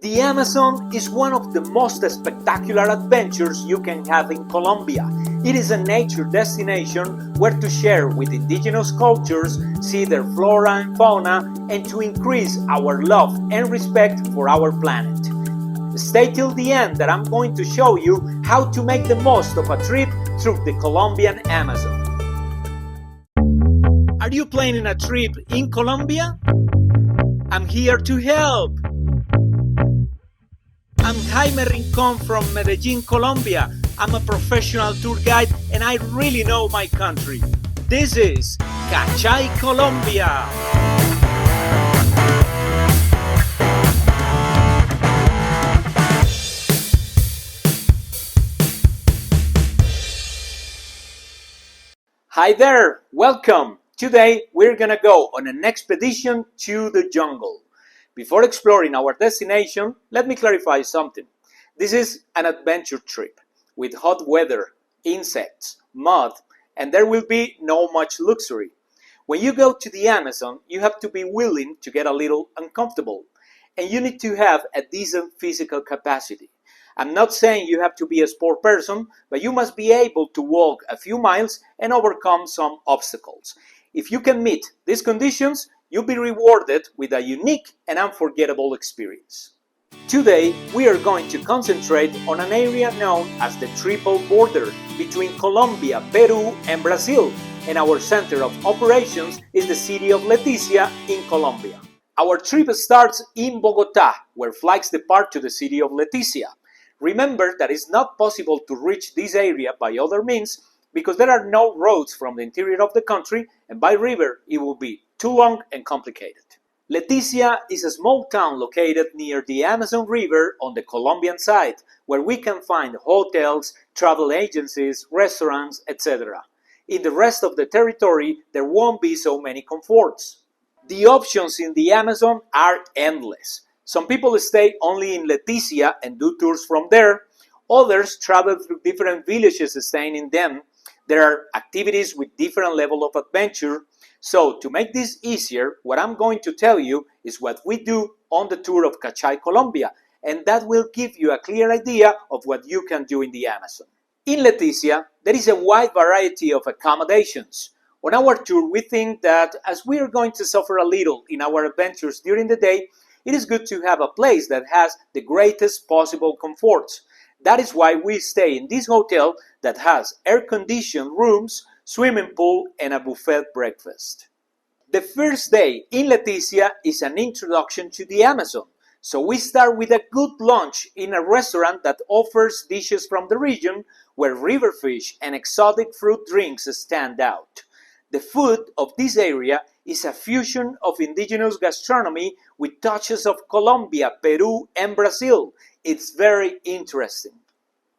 The Amazon is one of the most spectacular adventures you can have in Colombia. It is a nature destination where to share with indigenous cultures, see their flora and fauna, and to increase our love and respect for our planet. Stay till the end that I'm going to show you how to make the most of a trip through the Colombian Amazon. Are you planning a trip in Colombia? I'm here to help! I'm Jaime Rincon from Medellin, Colombia. I'm a professional tour guide and I really know my country. This is Cachay, Colombia. Hi there, welcome. Today we're gonna go on an expedition to the jungle. Before exploring our destination, let me clarify something. This is an adventure trip with hot weather, insects, mud, and there will be no much luxury. When you go to the Amazon, you have to be willing to get a little uncomfortable, and you need to have a decent physical capacity. I'm not saying you have to be a sport person, but you must be able to walk a few miles and overcome some obstacles. If you can meet these conditions, you'll be rewarded with a unique and unforgettable experience. Today, we are going to concentrate on an area known as the triple border between Colombia, Peru, and Brazil, and our center of operations is the city of Letsia in Colombia. Our trip starts in Bogotá, where flights depart to the city of Letsia. Remember that it's not possible to reach this area by other means because there are no roads from the interior of the country, and by river it will be too long and complicated. Letsia is a small town located near the Amazon River on the Colombian side, where we can find hotels, travel agencies, restaurants, etc. In the rest of the territory, there won't be so many comforts. The options in the Amazon are endless. Some people stay only in Letsia and do tours from there. Others travel through different villages staying in them. There are activities with different level of adventure. So to make this easier, what I'm going to tell you is what we do on the tour of Cachay, Colombia, and that will give you a clear idea of what you can do in the Amazon. In Letsia, there is a wide variety of accommodations. On our tour, we think that as we are going to suffer a little in our adventures during the day, it is good to have a place that has the greatest possible comforts. That is why we stay in this hotel that has air-conditioned rooms, swimming pool, and a buffet breakfast. The first day in Letsia is an introduction to the Amazon. So we start with a good lunch in a restaurant that offers dishes from the region where river fish and exotic fruit drinks stand out. The food of this area is a fusion of indigenous gastronomy with touches of Colombia, Peru, and Brazil. It's very interesting.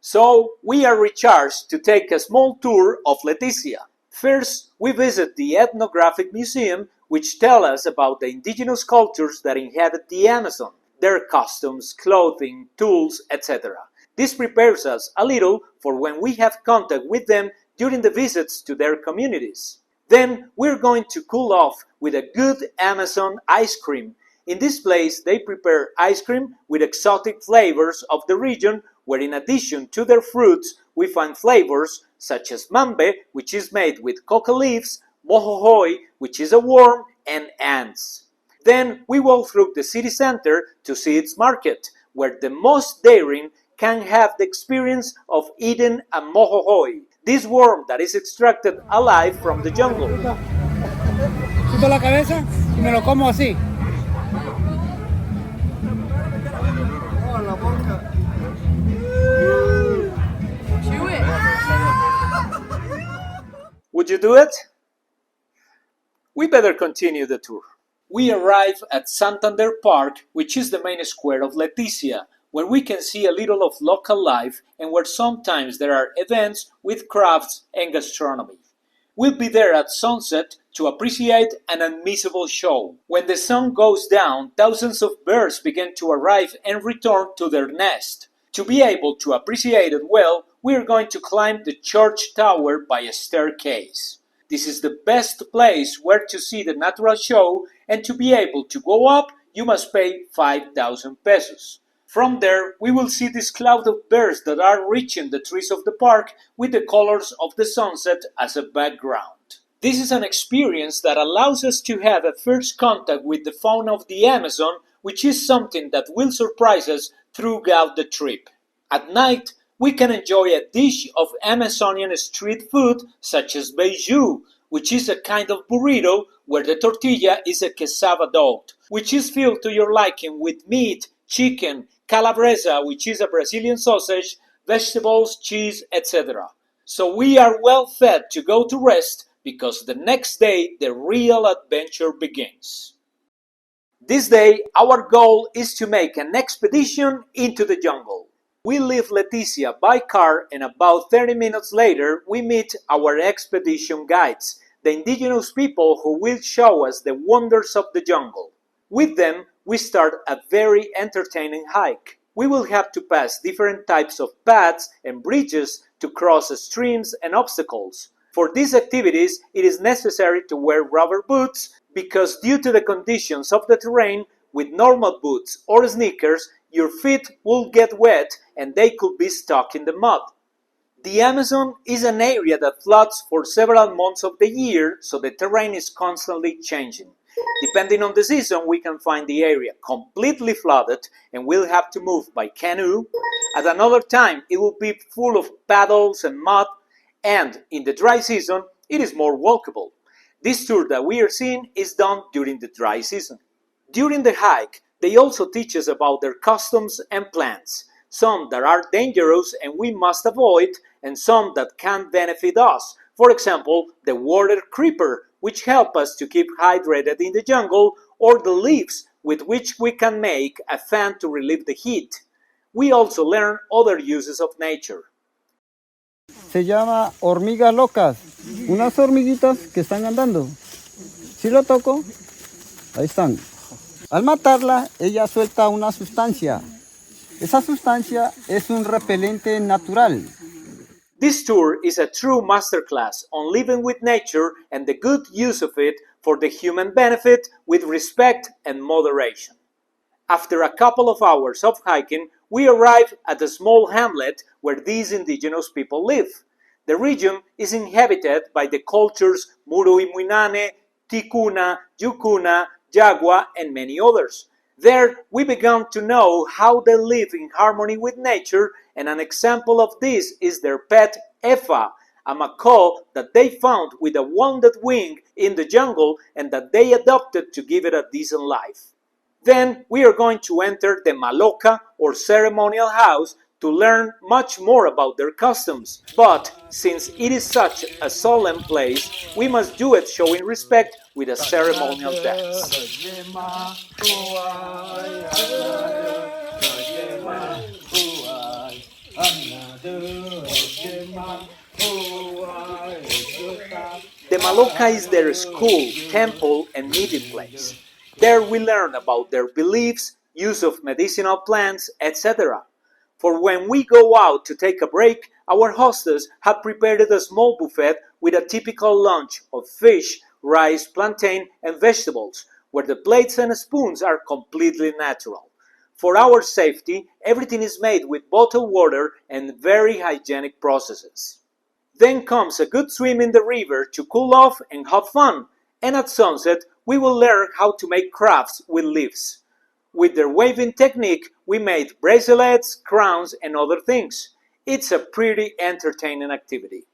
So we are recharged to take a small tour of Letsia. First, we visit the Ethnographic Museum, which tells us about the indigenous cultures that inhabit the Amazon, their customs, clothing, tools, etc. This prepares us a little for when we have contact with them during the visits to their communities. Then we're going to cool off with a good Amazon ice cream. In this place, they prepare ice cream with exotic flavors of the region, where in addition to their fruits, we find flavors such as mambe, which is made with coca leaves, mojojoy, which is a worm, and ants. Then we walk through the city center to see its market, where the most daring can have the experience of eating a mojojoy, this worm that is extracted alive from the jungle. Quito la cabeza y me lo como así. Chew it. Would you do it? We better continue the tour. We arrive at Santander Park, which is the main square of Letsia, where we can see a little of local life and where sometimes there are events with crafts and gastronomy. We'll be there at sunset to appreciate an unmissable show. When the sun goes down, thousands of birds begin to arrive and return to their nest. To be able to appreciate it well, we are going to climb the church tower by a staircase. This is the best place where to see the natural show, and to be able to go up, you must pay 5,000 pesos. From there, we will see this cloud of birds that are reaching the trees of the park with the colors of the sunset as a background. This is an experience that allows us to have a first contact with the fauna of the Amazon, which is something that will surprise us throughout the trip. At night, we can enjoy a dish of Amazonian street food such as beiju, which is a kind of burrito where the tortilla is a cassava dough, which is filled to your liking with meat, chicken, calabresa, which is a Brazilian sausage, vegetables, cheese, etc. So we are well fed to go to rest because the next day the real adventure begins. This day, our goal is to make an expedition into the jungle. We leave Letsia by car and about 30 minutes later we meet our expedition guides, the indigenous people who will show us the wonders of the jungle. With them, we start a very entertaining hike. We will have to pass different types of paths and bridges to cross streams and obstacles. For these activities, it is necessary to wear rubber boots because due to the conditions of the terrain, with normal boots or sneakers, your feet will get wet and they could be stuck in the mud. The Amazon is an area that floods for several months of the year, so the terrain is constantly changing. Depending on the season, we can find the area completely flooded and we'll have to move by canoe. At another time, it will be full of puddles and mud, and in the dry season, it is more walkable. This tour that we are seeing is done during the dry season. During the hike, they also teach us about their customs and plants, some that are dangerous and we must avoid, and some that can benefit us. For example, the water creeper, which help us to keep hydrated in the jungle, or the leaves with which we can make a fan to relieve the heat. We also learn other uses of nature. Se llama hormigas locas, unas hormiguitas que están andando. Si lo toco, ahí están. Al matarla, ella suelta una sustancia. Esa sustancia es un repelente natural. This tour is a true masterclass on living with nature and the good use of it for the human benefit with respect and moderation. After a couple of hours of hiking, we arrive at a small hamlet where these indigenous people live. The region is inhabited by the cultures Muruimuinane, Ticuna, Yucuna, Yagua, and many others. There, we began to know how they live in harmony with nature, and an example of this is their pet Efa, a macaw that they found with a wounded wing in the jungle and that they adopted to give it a decent life. Then we are going to enter the Maloka or ceremonial house to learn much more about their customs. But since it is such a solemn place, we must do it showing respect with a ceremonial dance. The Maloka is their school, temple, and meeting place. There we learn about their beliefs, use of medicinal plants, etc. For when we go out to take a break, our hostess had prepared a small buffet with a typical lunch of fish, rice, plantain, and vegetables, where the plates and spoons are completely natural. For our safety, everything is made with bottled water and very hygienic processes. Then comes a good swim in the river to cool off and have fun, and at sunset we will learn how to make crafts with leaves. With their waving technique, we made bracelets, crowns, and other things. It's a pretty entertaining activity.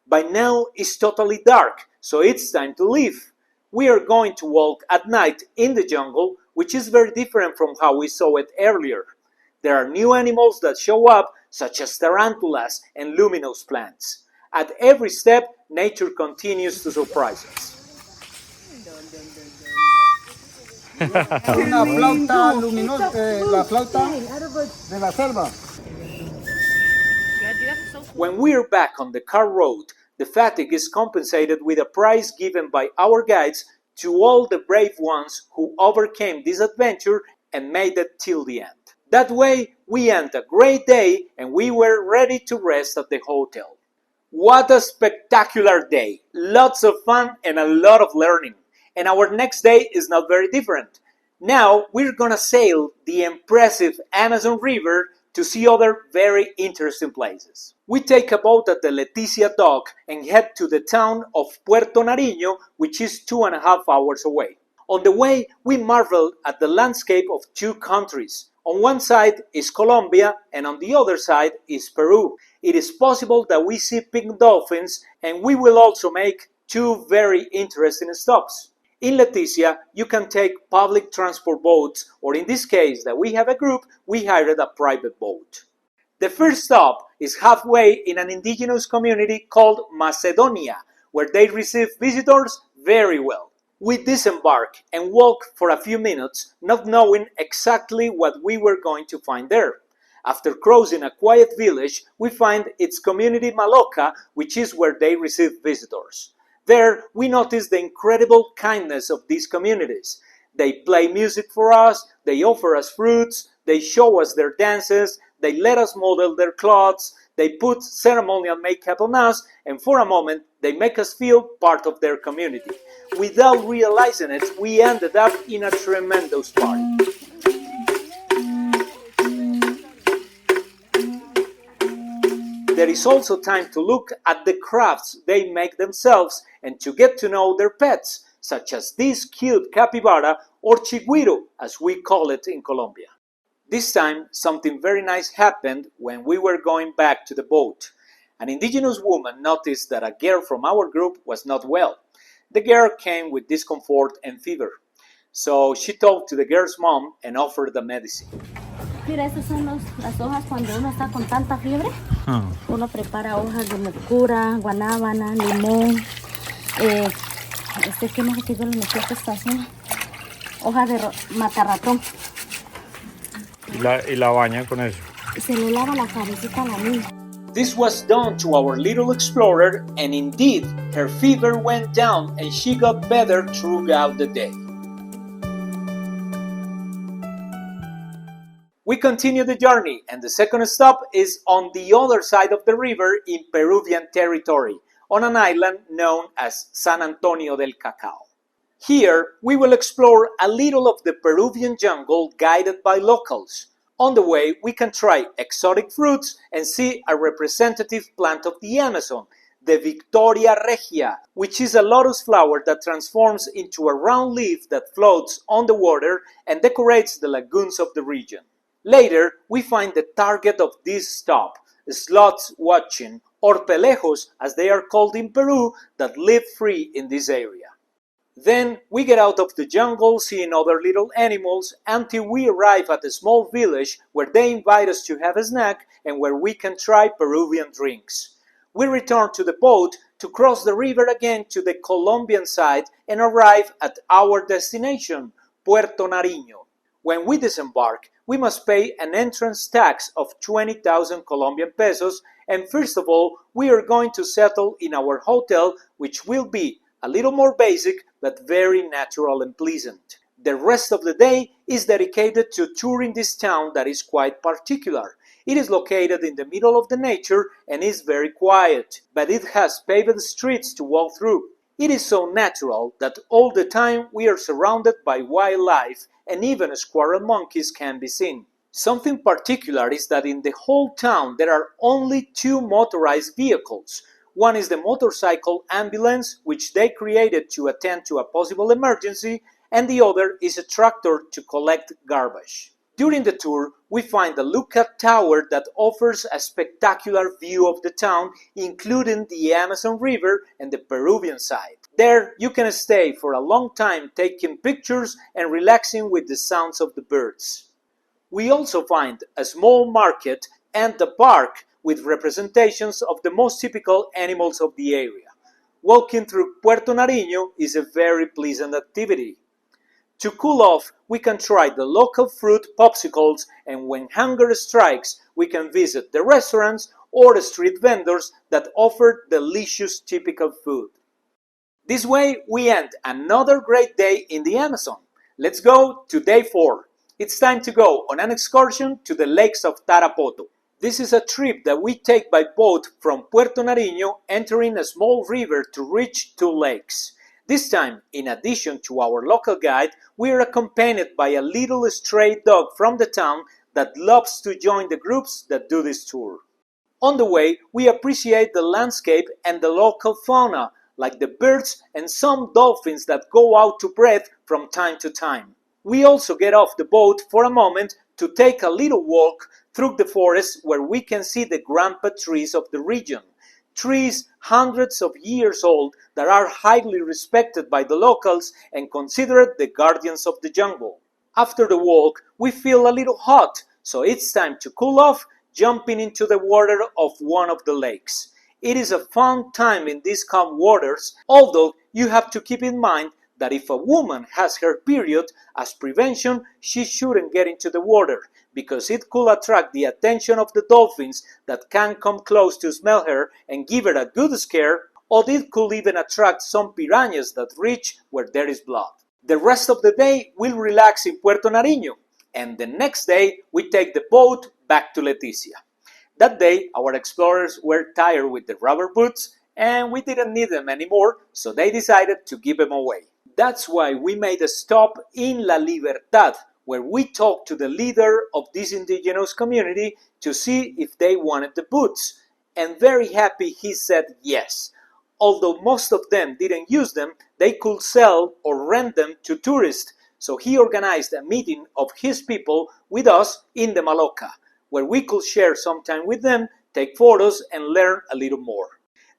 By now it's totally dark, so it's time to leave. We are going to walk at night in the jungle, which is very different from how we saw it earlier. There are new animals that show up, such as tarantulas and luminous plants. At every step, nature continues to surprise us. Una flauta luminosa, la flauta de la selva. When we are back on the car road, the fatigue is compensated with a prize given by our guides to all the brave ones who overcame this adventure and made it till the end. That way, we end a great day and we were ready to rest at the hotel. What a spectacular day! Lots of fun and a lot of learning. And our next day is not very different. Now we're gonna sail the impressive Amazon River to see other very interesting places. We take a boat at the Letsia dock and head to the town of Puerto Nariño, which is 2.5 hours away. On the way, we marveled at the landscape of two countries. On one side is Colombia and on the other side is Peru. It is possible that we see pink dolphins, and we will also make two very interesting stops. In Letsia, you can take public transport boats, or in this case that we have a group, we hired a private boat. The first stop is halfway in an indigenous community called Macedonia, where they receive visitors very well. We disembark and walk for a few minutes, not knowing exactly what we were going to find there. After crossing a quiet village, we find its community Maloka, which is where they receive visitors. There, we notice the incredible kindness of these communities. They play music for us, they offer us fruits, they show us their dances, they let us model their clothes, they put ceremonial makeup on us, and for a moment, they make us feel part of their community. Without realizing it, we ended up in a tremendous party. There is also time to look at the crafts they make themselves and to get to know their pets, such as this cute capybara or chigüiro, as we call it in Colombia. This time, something very nice happened when we were going back to the boat. An indigenous woman noticed that a girl from our group was not well. The girl came with discomfort and fever. So she talked to the girl's mom and offered the medicine. Mira, estas son las hojas cuando uno está con tanta fiebre. Uno prepara hojas de mercura, guanábana, limón. ¿Qué más que yo le metí a esta estación? Hoja de matarratón. Y la baña con eso. Y se le lava la cabecita a la niña. This was done to our little explorer, and indeed, her fever went down and she got better throughout the day. We continue the journey, and the second stop is on the other side of the river in Peruvian territory, on an island known as San Antonio del Cacao. Here, we will explore a little of the Peruvian jungle guided by locals. On the way, we can try exotic fruits and see a representative plant of the Amazon, the Victoria regia, which is a lotus flower that transforms into a round leaf that floats on the water and decorates the lagoons of the region. Later, we find the target of this stop, sloths watching, or pelejos as they are called in Peru, that live free in this area. Then we get out of the jungle seeing other little animals until we arrive at a small village where they invite us to have a snack and where we can try Peruvian drinks. We return to the boat to cross the river again to the Colombian side and arrive at our destination, Puerto Nariño. When we disembark, we must pay an entrance tax of 20,000 Colombian pesos, and first of all, we are going to settle in our hotel, which will be a little more basic but very natural and pleasant. The rest of the day is dedicated to touring this town that is quite particular. It is located in the middle of the nature and is very quiet, but it has paved streets to walk through. It is so natural that all the time we are surrounded by wildlife, and even squirrel monkeys can be seen. Something particular is that in the whole town there are only two motorized vehicles. One is the motorcycle ambulance, which they created to attend to a possible emergency, and the other is a tractor to collect garbage. During the tour, we find the lookout tower that offers a spectacular view of the town, including the Amazon River and the Peruvian side. There, you can stay for a long time taking pictures and relaxing with the sounds of the birds. We also find a small market and a park with representations of the most typical animals of the area. Walking through Puerto Nariño is a very pleasant activity. To cool off, we can try the local fruit popsicles, and when hunger strikes, we can visit the restaurants or street vendors that offer delicious typical food. This way, we end another great day in the Amazon. Let's go to day 4. It's time to go on an excursion to the lakes of Tarapoto. This is a trip that we take by boat from Puerto Nariño, entering a small river to reach 2 lakes. This time, in addition to our local guide, we are accompanied by a little stray dog from the town that loves to join the groups that do this tour. On the way, we appreciate the landscape and the local fauna, like the birds and some dolphins that go out to breathe from time to time. We also get off the boat for a moment to take a little walk through the forest where we can see the grandpa trees of the region. Trees hundreds of years old that are highly respected by the locals and considered the guardians of the jungle. After the walk, we feel a little hot, so it's time to cool off, jumping into the water of one of the lakes. It is a fun time in these calm waters, although you have to keep in mind that if a woman has her period, as prevention, she shouldn't get into the water, because it could attract the attention of the dolphins that can come close to smell her and give her a good scare, or it could even attract some piranhas that reach where there is blood. The rest of the day we'll relax in Puerto Nariño, and the next day we take the boat back to Letisia. That day our explorers were tired with the rubber boots and we didn't need them anymore, so they decided to give them away. That's why we made a stop in La Libertad, where we talked to the leader of this indigenous community to see if they wanted the boots, and very happy he said yes. Although most of them didn't use them, they could sell or rent them to tourists, so he organized a meeting of his people with us in the Maloka, where we could share some time with them, take photos, and learn a little more.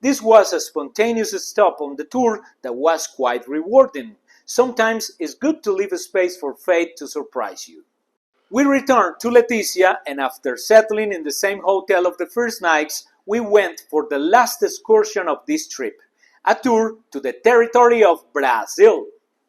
This was a spontaneous stop on the tour that was quite rewarding. Sometimes it's good to leave a space for fate to surprise you. We returned to Letisia, and after settling in the same hotel of the first nights, we went for the last excursion of this trip, a tour to the territory of Brazil.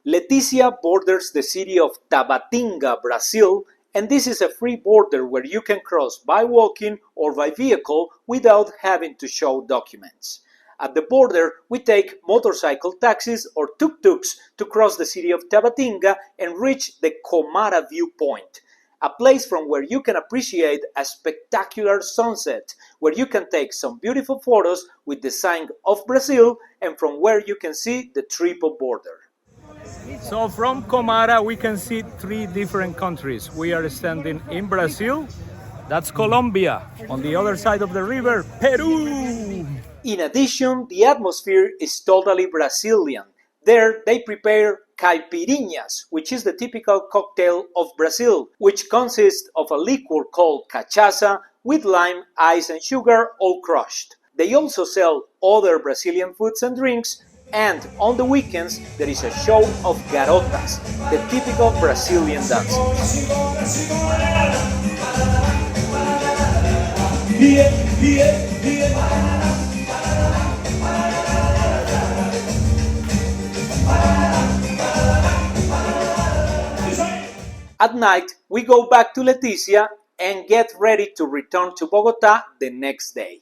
Letisia borders the city of Tabatinga, Brazil, and this is a free border where you can cross by walking or by vehicle without having to show documents. At the border, we take motorcycle taxis or tuk-tuks to cross the city of Tabatinga and reach the Comara viewpoint, a place from where you can appreciate a spectacular sunset, where you can take some beautiful photos with the sign of Brazil, and from where you can see the triple border. So from Comara we can see three different countries. We are standing in Brazil, that's Colombia. On the other side of the river, Peru. In addition, the atmosphere is totally Brazilian. There they prepare caipirinhas, which is the typical cocktail of Brazil, which consists of a liquor called cachaça with lime, ice and sugar all crushed. They also sell other Brazilian foods and drinks, and on the weekends there is a show of garotas, the typical Brazilian dancers. At night, we go back to Letisia and get ready to return to Bogota the next day.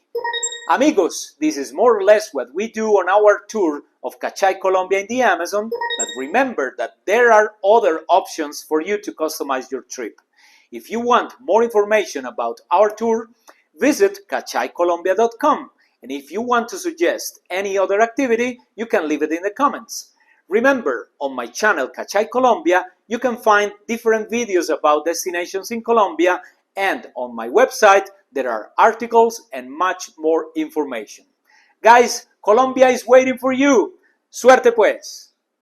Amigos, this is more or less what we do on our tour of Cachay, Colombia in the Amazon, but remember that there are other options for you to customize your trip. If you want more information about our tour, visit cachaycolombia.com, and if you want to suggest any other activity, you can leave it in the comments. Remember, on my channel Cachay Colombia, you can find different videos about destinations in Colombia, and on my website there are articles and much more information. Guys, Colombia is waiting for you. Suerte pues!